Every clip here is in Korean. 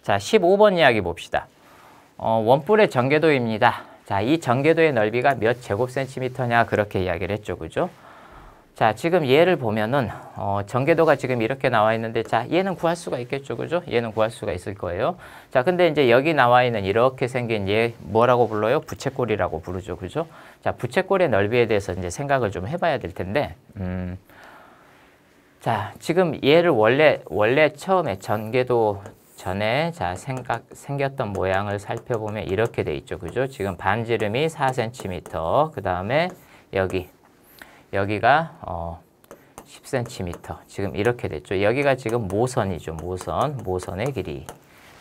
자, 15번 이야기 봅시다. 원뿔의 전개도입니다. 자, 이 전개도의 넓이가 몇 제곱센티미터냐 그렇게 이야기를 했죠. 그죠? 자, 지금 얘를 보면은 전개도가 지금 이렇게 나와 있는데 자, 얘는 구할 수가 있겠죠. 그죠? 얘는 구할 수가 있을 거예요. 자, 근데 이제 여기 나와 있는 이렇게 생긴 얘 뭐라고 불러요? 부채꼴이라고 부르죠. 그죠? 자, 부채꼴의 넓이에 대해서 이제 생각을 좀 해봐야 될 텐데 자, 지금 얘를 원래 처음에 전개도 전에 자 생겼던 모양을 살펴보면 이렇게 돼 있죠. 그죠? 지금 반지름이 4cm, 그 다음에 여기가 10cm, 지금 이렇게 됐죠. 여기가 지금 모선이죠. 모선의 길이.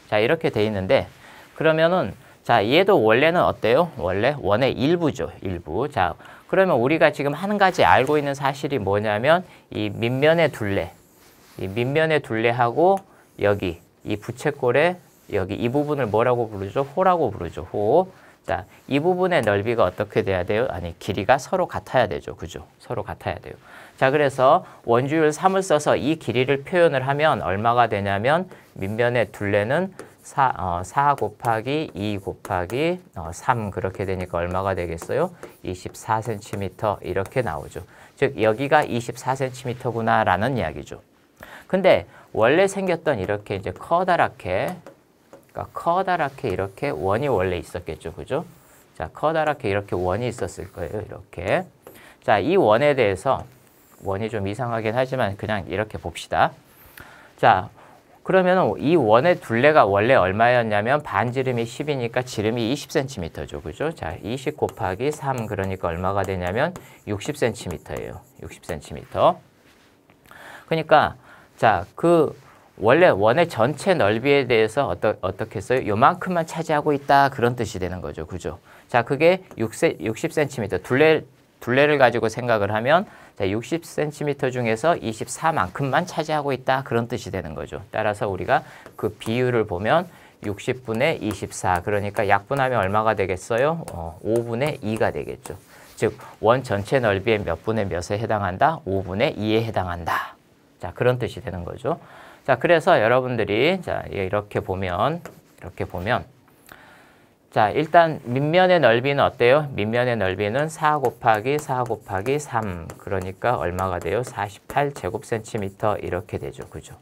자, 이렇게 돼 있는데 그러면은 자, 얘도 원래는 어때요? 원래 원의 일부죠. 일부. 자, 그러면 우리가 지금 한 가지 알고 있는 사실이 뭐냐면 이 밑면의 둘레하고 여기 이 부채꼴의 여기 이 부분을 뭐라고 부르죠? 호라고 부르죠. 호. 자, 이 부분의 넓이가 어떻게 돼야 돼요? 아니, 길이가 서로 같아야 되죠. 그죠? 서로 같아야 돼요. 자, 그래서 원주율 3을 써서 이 길이를 표현을 하면 얼마가 되냐면 밑면의 둘레는 4 곱하기 2 곱하기 3 그렇게 되니까 얼마가 되겠어요? 24cm 이렇게 나오죠. 즉 여기가 24cm구나 라는 이야기죠. 근데 원래 생겼던 이렇게 이제 커다랗게 이렇게 원이 원래 있었겠죠. 그죠? 자, 커다랗게 이렇게 원이 있었을 거예요. 이렇게. 자, 이 원에 대해서 원이 좀 이상하긴 하지만 그냥 이렇게 봅시다. 자, 그러면 이 원의 둘레가 원래 얼마였냐면 반지름이 10이니까 지름이 20cm죠. 그죠? 자, 20 곱하기 3 그러니까 얼마가 되냐면 60cm예요. 60cm. 그러니까 자, 원래 원의 전체 넓이에 대해서 어떻게 했어요? 요만큼만 차지하고 있다 그런 뜻이 되는 거죠. 그죠? 자, 그게 60cm 둘레를 가지고 생각을 하면 자, 60cm 중에서 24만큼만 차지하고 있다 그런 뜻이 되는 거죠. 따라서 우리가 그 비율을 보면 60분의 24 그러니까 약분하면 얼마가 되겠어요? 5분의 2가 되겠죠. 즉 원 전체 넓이의 몇 분의 몇에 해당한다? 5분의 2에 해당한다. 자, 그런 뜻이 되는 거죠. 자, 그래서 여러분들이 자, 이렇게 보면 자, 일단 밑면의 넓이는 어때요? 밑면의 넓이는 4 곱하기 3 그러니까 얼마가 돼요? 48제곱센티미터 이렇게 되죠. 그죠?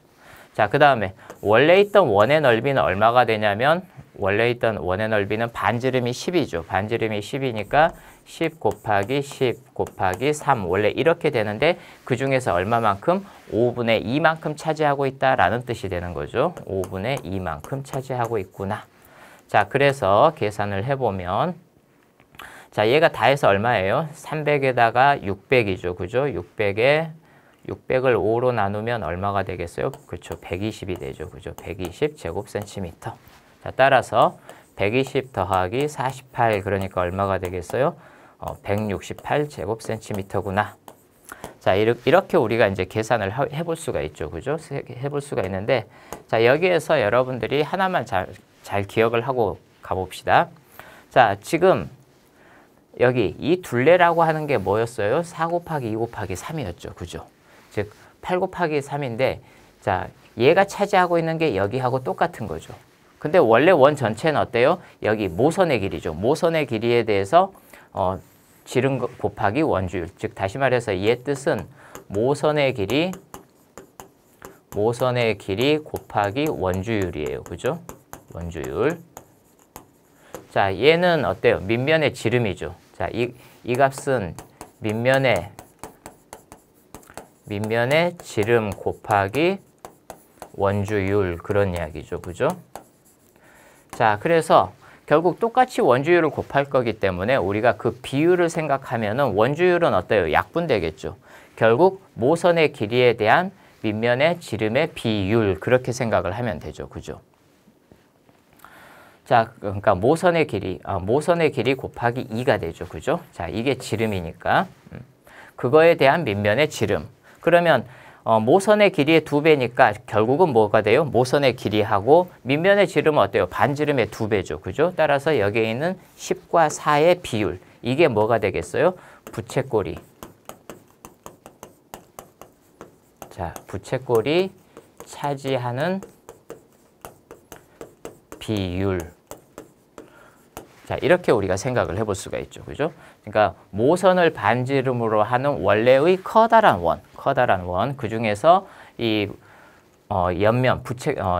자, 그 다음에 원래 있던 원의 넓이는 얼마가 되냐면 원래 있던 원의 넓이는 반지름이 10이죠. 반지름이 10이니까 10 곱하기 3 원래 이렇게 되는데 그 중에서 얼마만큼? 5분의 2만큼 차지하고 있다라는 뜻이 되는 거죠. 5분의 2만큼 차지하고 있구나. 자, 그래서 계산을 해보면 자, 얘가 다 해서 얼마예요? 300에다가 600이죠. 그죠? 600을 5로 나누면 얼마가 되겠어요? 그렇죠. 120이 되죠. 그죠? 120제곱센티미터. 자, 따라서 120 더하기 48 그러니까 얼마가 되겠어요? 168제곱센티미터구나. 자, 이렇게 우리가 이제 계산을 해볼 수가 있죠. 그죠? 해볼 수가 있는데 자, 여기에서 여러분들이 하나만 잘 기억을 하고 가봅시다. 자, 지금 여기 이 둘레라고 하는 게 뭐였어요? 4 곱하기 2 곱하기 3이었죠. 그죠? 즉 8 곱하기 3인데 자, 얘가 차지하고 있는 게 여기하고 똑같은 거죠. 근데 원래 원 전체는 어때요? 여기 모선의 길이죠. 모선의 길이에 대해서 지름 곱하기 원주율. 즉 다시 말해서 얘 뜻은 모선의 길이 곱하기 원주율이에요. 그죠? 원주율. 자, 얘는 어때요? 밑면의 지름이죠. 자, 이 값은 밑면의 지름 곱하기 원주율 그런 이야기죠. 그죠? 자, 그래서 결국 똑같이 원주율을 곱할 거기 때문에 우리가 그 비율을 생각하면은 원주율은 어때요? 약분되겠죠. 결국 모선의 길이에 대한 밑면의 지름의 비율 그렇게 생각을 하면 되죠. 그죠? 자, 그러니까 모선의 길이 곱하기 2가 되죠. 그죠? 자, 이게 지름이니까 그거에 대한 밑면의 지름. 그러면 모선의 길이의 2배니까 결국은 뭐가 돼요? 모선의 길이하고 밑면의 지름은 어때요? 반지름의 2배죠. 그죠? 따라서 여기에 있는 10과 4의 비율. 이게 뭐가 되겠어요? 부채꼴이. 자, 부채꼴이 차지하는 비율. 자, 이렇게 우리가 생각을 해볼 수가 있죠. 그죠? 그러니까 모선을 반지름으로 하는 원래의 커다란 원, 그 중에서 이 옆면,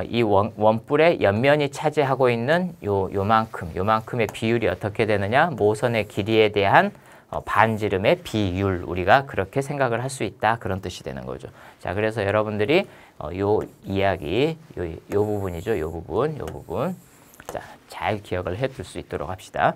이 원뿔의 옆면이 차지하고 있는 요만큼의 비율이 어떻게 되느냐? 모선의 길이에 대한 반지름의 비율, 우리가 그렇게 생각을 할 수 있다. 그런 뜻이 되는 거죠. 자, 그래서 여러분들이 요 이야기, 요 부분이죠. 요 부분. 자, 잘 기억을 해둘 수 있도록 합시다.